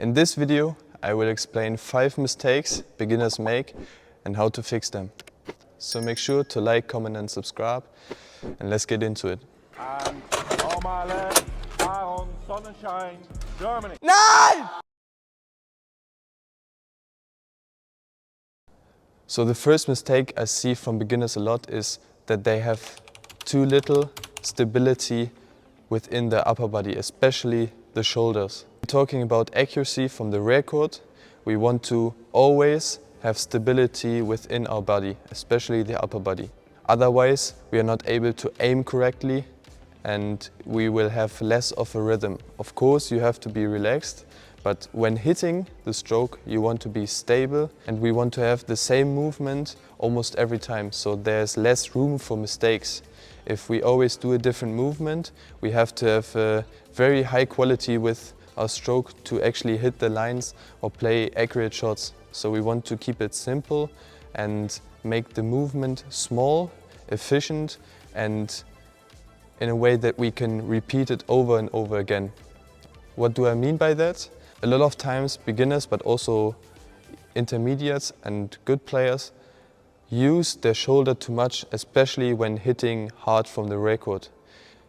In this video, I will explain 5 mistakes beginners make and how to fix them. So make sure to like, comment and subscribe, and let's get into it. And on my left, Aaron Sonnenschein, Germany. Nein! So the first mistake I see from beginners a lot is that they have too little stability within the upper body, especially the shoulders. Talking about accuracy from the rear court, we want to always have stability within our body, especially the upper body. Otherwise, we are not able to aim correctly and we will have less of a rhythm. Of course, you have to be relaxed, but when hitting the stroke, you want to be stable and we want to have the same movement almost every time, so there's less room for mistakes. If we always do a different movement, we have to have a very high quality with our stroke to actually hit the lines or play accurate shots. So we want to keep it simple and make the movement small, efficient, and in a way that we can repeat it over and over again. What do I mean by that? A lot of times beginners, but also intermediates and good players, use their shoulder too much, especially when hitting hard from the rear court.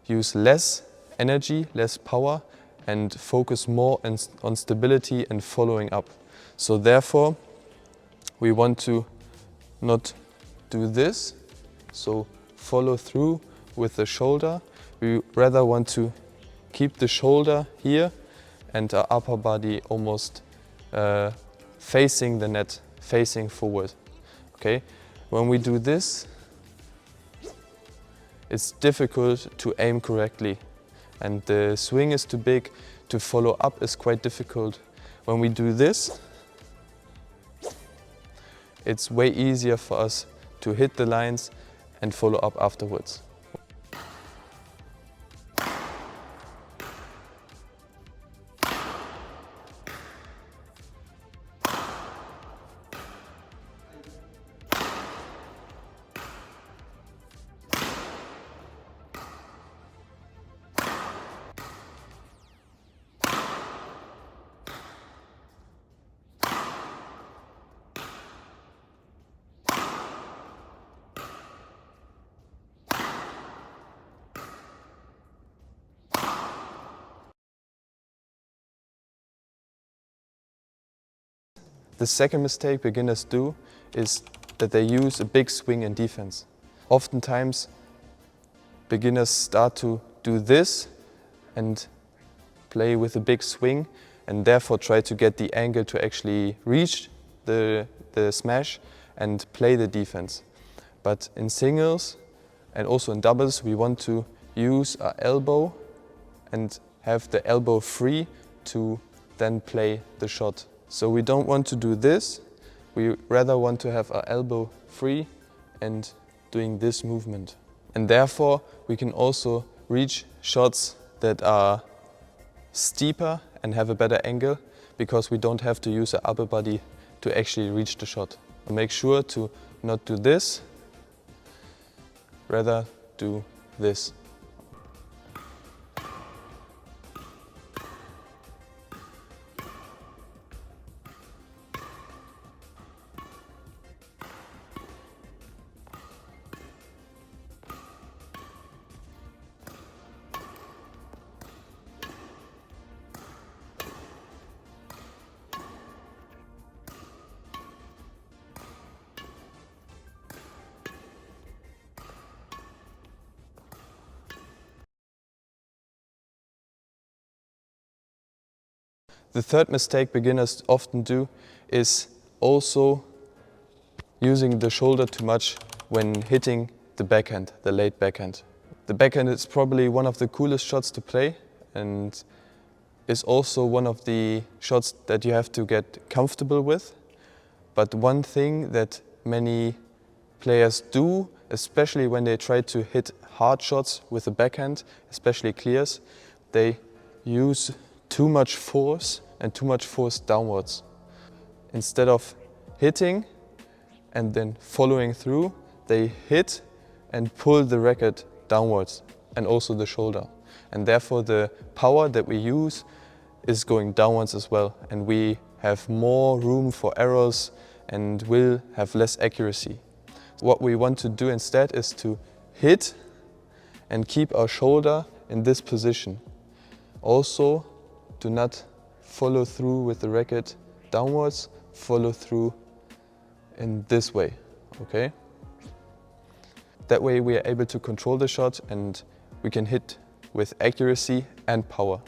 Use less energy, less power, and focus more on stability and following up. So therefore, we want to not do this, so follow through with the shoulder. We rather want to keep the shoulder here and our upper body almost facing the net, facing forward. Okay? When we do this, it's difficult to aim correctly and the swing is too big, to follow up is quite difficult. When we do this, it's way easier for us to hit the lines and follow up afterwards. The second mistake beginners do is that they use a big swing in defense. Oftentimes, beginners start to do this and play with a big swing and therefore try to get the angle to actually reach the smash and play the defense. But in singles and also in doubles, we want to use our elbow and have the elbow free to then play the shot. So we don't want to do this, we rather want to have our elbow free and doing this movement. And therefore we can also reach shots that are steeper and have a better angle because we don't have to use our upper body to actually reach the shot. Make sure to not do this, rather do this. The third mistake beginners often do is also using the shoulder too much when hitting the backhand, the late backhand. The backhand is probably one of the coolest shots to play and is also one of the shots that you have to get comfortable with. But one thing that many players do, especially when they try to hit hard shots with the backhand, especially clears, they use too much force and too much force downwards. Instead of hitting and then following through, they hit and pull the racket downwards and also the shoulder. And therefore the power that we use is going downwards as well, and we have more room for errors and will have less accuracy. What we want to do instead is to hit and keep our shoulder in this position. Also, do not follow through with the racket downwards, follow through in this way, okay? That way we are able to control the shot and we can hit with accuracy and power.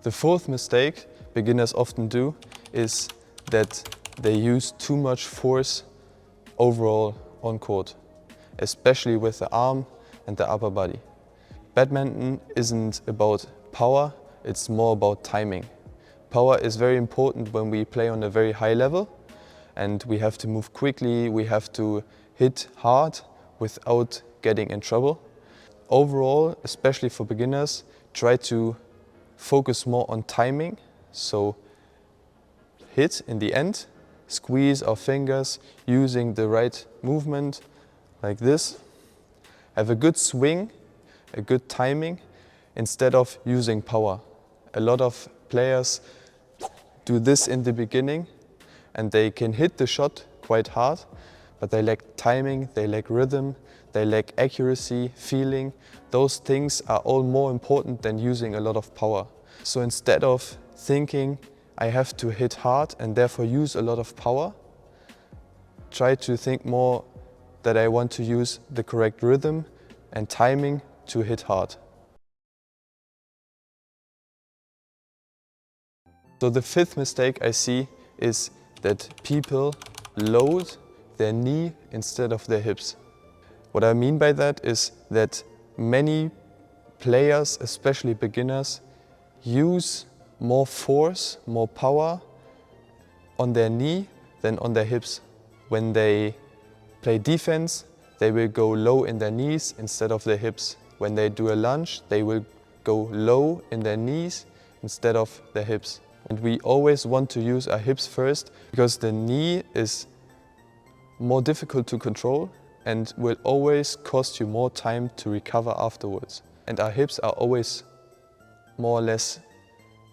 The fourth mistake beginners often do is that they use too much force overall on court, especially with the arm and the upper body. Badminton isn't about power, it's more about timing. Power is very important when we play on a very high level, and we have to move quickly, we have to hit hard without getting in trouble. Overall, especially for beginners, try to focus more on timing, so hit in the end, squeeze our fingers using the right movement like this. Have a good swing, a good timing, instead of using power. A lot of players do this in the beginning and they can hit the shot quite hard, but they lack timing, they lack rhythm, they lack accuracy, feeling. Those things are all more important than using a lot of power. So instead of thinking I have to hit hard and therefore use a lot of power, try to think more that I want to use the correct rhythm and timing to hit hard. So the fifth mistake I see is that people load their knee instead of their hips. What I mean by that is that many players, especially beginners, use more force, more power on their knee than on their hips. When they play defense, they will go low in their knees instead of their hips. When they do a lunge, they will go low in their knees instead of their hips. And we always want to use our hips first because the knee is more difficult to control and will always cost you more time to recover afterwards. And our hips are always more or less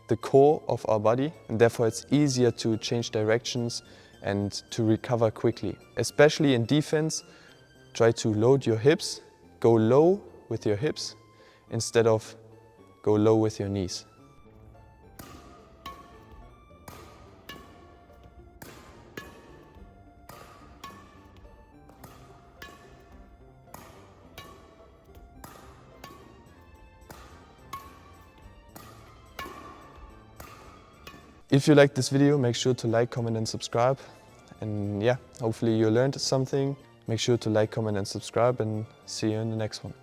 the core of our body, and therefore it's easier to change directions and to recover quickly. Especially in defense, try to load your hips, go low with your hips instead of go low with your knees. If you liked this video, make sure to like, comment and subscribe. And yeah, hopefully you learned something. Make sure to like, comment and subscribe, and see you in the next one.